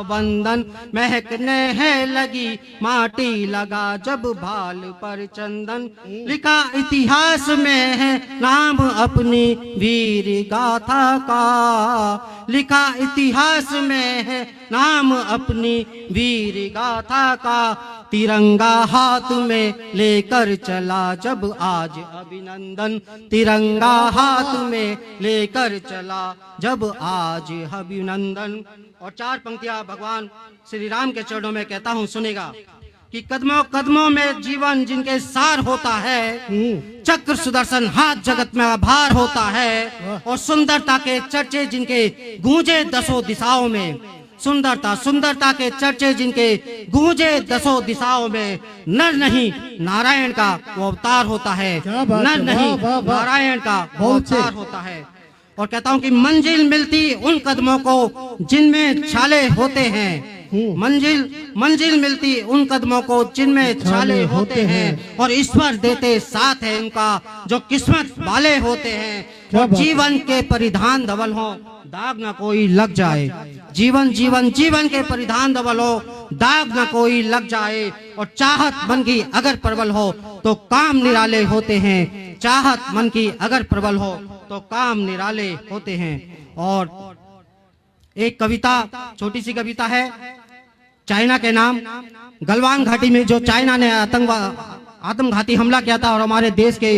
वंदन, महकने है लगी माटी लगा जब भाल पर चंदन। लिखा इतिहास में है नाम अपनी वीर गाथा का, लिखा इतिहास में है नाम अपनी वीर गाथा का। तिरंगा हाथ में लेकर चला जब आज अभिनंदन, तिरंगा हाथ में लेकर चला जब आज अभिनंदन। और 4 पंक्तियां भगवान श्री राम के चरणों में कहता हूं, सुनेगा कि कदमों कदमों में जीवन जिनके सार होता है, चक्र सुदर्शन हाथ जगत में आभार होता है। और सुंदरता के चर्चे जिनके गूंजे दसों दिशाओं में, सुंदरता सुंदरता के चर्चे जिनके गूंजे दसों दिशाओं में। नर नहीं नारायण का वो अवतार होता है, नर नहीं नारायण का वो अवतार होता है। और कहता हूं कि मंजिल मिलती उन कदमों को जिनमें छाले होते हैं, मंजिल मिलती उन कदमों को जिनमें छाले होते हैं। और ईश्वर देते साथ है उनका जो किस्मत वाले होते हैं। और जीवन के परिधान धवल हो दाग न कोई लग जाए, जीवन जीवन जीवन के परिधान धवल हो दाग न कोई लग जाए। और चाहत मन की अगर प्रबल हो तो काम निराले होते हैं, चाहत मन की अगर प्रबल हो तो काम निराले होते हैं। और एक कविता, छोटी सी कविता है चाइना के नाम। गलवान घाटी में जो चाइना ने आत्मघाती हमला किया था और हमारे देश के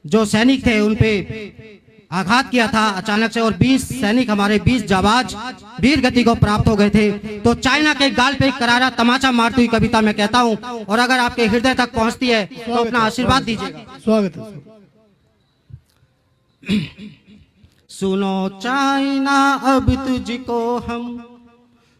जो सैनिक थे उन पे आघात किया था अचानक से, और 20 सैनिक हमारे 20 जाबाज वीर गति को प्राप्त हो गए थे। तो चाइना के गाल पे करारा तमाचा मारती हुई कविता मैं कहता हूं, और अगर आपके हृदय तक पहुंचती है तो अपना आशीर्वाद दीजिएगा। स्वागत है। सुनो चाइना अब तुझको हम,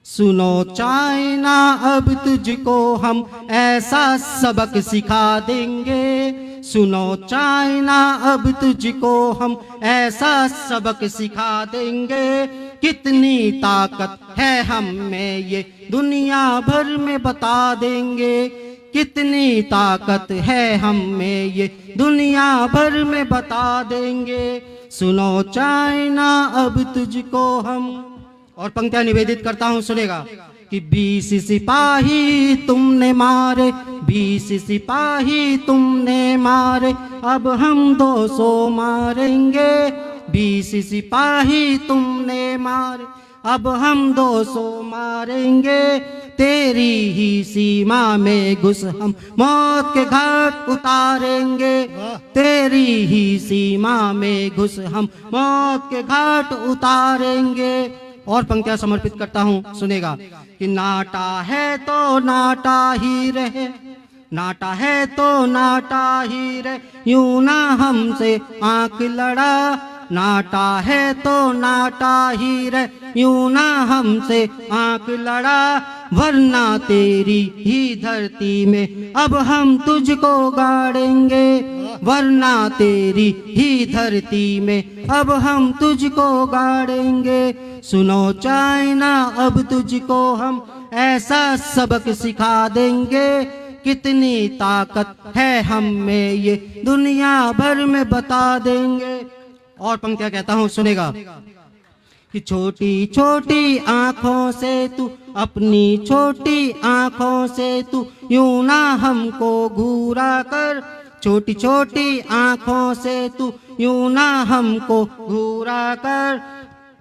सुनो चाइना अब तुझको हम ऐसा सबक सिखा देंगे। सुनो चाइना अब तुझको हम ऐसा सबक सिखा देंगे। कितनी ताकत है हम में ये दुनिया भर में बता देंगे, कितनी ताकत है हम में ये दुनिया भर में बता देंगे। सुनो चाइना अब तुझको हम। और पंक्तियां निवेदित करता हूं, सुनेगा कि 20 सिपाही तुमने मारे, 20 सिपाही तुमने मारे, अब हम 200 मारेंगे। 20 सिपाही तुमने मारे, अब हम 200 मारेंगे। तेरी ही सीमा में घुस हम मौत के घाट उतारेंगे, तेरी ही सीमा में घुस हम मौत के घाट उतारेंगे। और पंक्तियां समर्पित करता हूं, सुनेगा कि नाटा है तो नाटा ही रहे, नाटा है तो नाटा ही रहे, यूं ना हमसे आंख लड़ा। नाटा है तो नाटा ही रहे, यूं ना हमसे आंख लड़ा। वरना तेरी ही धरती में अब हम तुझको गाड़ेंगे, वरना तेरी ही धरती में अब हम तुझको गाड़ेंगे। सुनो चाइना अब तुझको हम ऐसा सबक सिखा देंगे। कितनी ताकत है हम में ये दुनिया भर में बता देंगे। और पंक्तियां कहता हूं, सुनेगा कि छोटी छोटी आंखों से तू, अपनी छोटी आंखों से तू यूं ना हमको घूरा कर। छोटी छोटी आंखों से तू यूं ना हमको घूरा कर।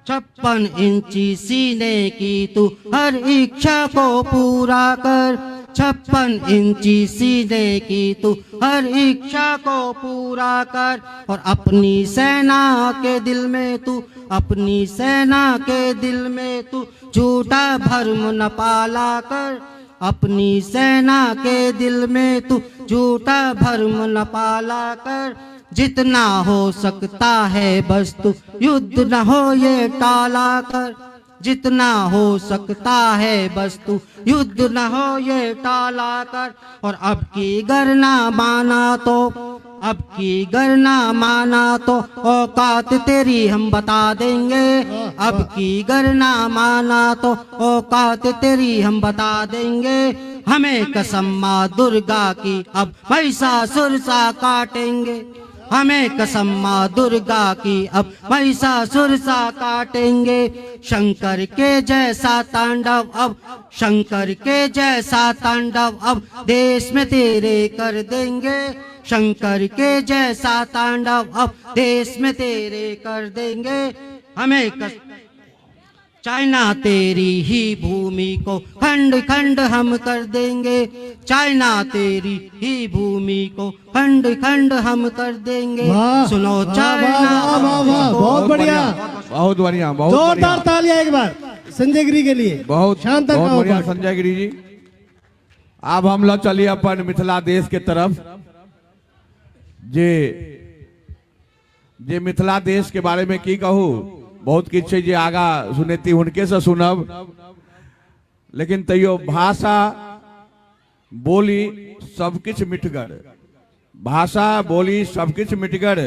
56 इंची सीने की तू हर इच्छा को पूरा कर। 56 इंची सीने की तू हर इच्छा को पूरा कर। और अपनी सेना के दिल में तू, अपनी सेना के दिल में तू झूठा भरम न पाला कर। अपनी सेना के दिल में तू झूठा भरम न पाला कर। जितना हो सकता है बस तू युद्ध न हो ये टाला कर। जितना हो सकता है बस तू युद्ध न हो ये टाला कर। और अब की गरना माना तो, अब की गरना माना तो औकात तेरी हम बता देंगे। अब की गरना माना तो औकात तेरी हम बता देंगे। हमें कसम माँ दुर्गा की अब महिषासुर सा काटेंगे। हमें कसम माँ दुर्गा की अब महिषासुर सा काटेंगे। शंकर के जैसा तांडव अब, शंकर के जैसा तांडव अब देश में तेरे कर देंगे। शंकर के जैसा तांडव अब देश में तेरे कर देंगे। हमें चाइना तेरी ही भूमि को खंड खंड हम कर देंगे। चाइना तेरी ही भूमि को खंड खंड हम कर देंगे। सुनो चाइना। बहुत बढ़िया, बहुत बढ़िया, बहुत जोरदार तालियां एक बार संजय गिरी के लिए। बहुत शांत बहुत बढ़िया संजय गिरी जी। अब हम लोग चलिए अपन मिथिला देश के तरफ। जे मिथिला देश के बारे में की कहूँ, बहुत किछ जे आगा सुनेती हुनके से सुनब, लेकिन तैयो भाषा बोली सब किछ मिटगर, भाषा बोली सब किछ मिटगर।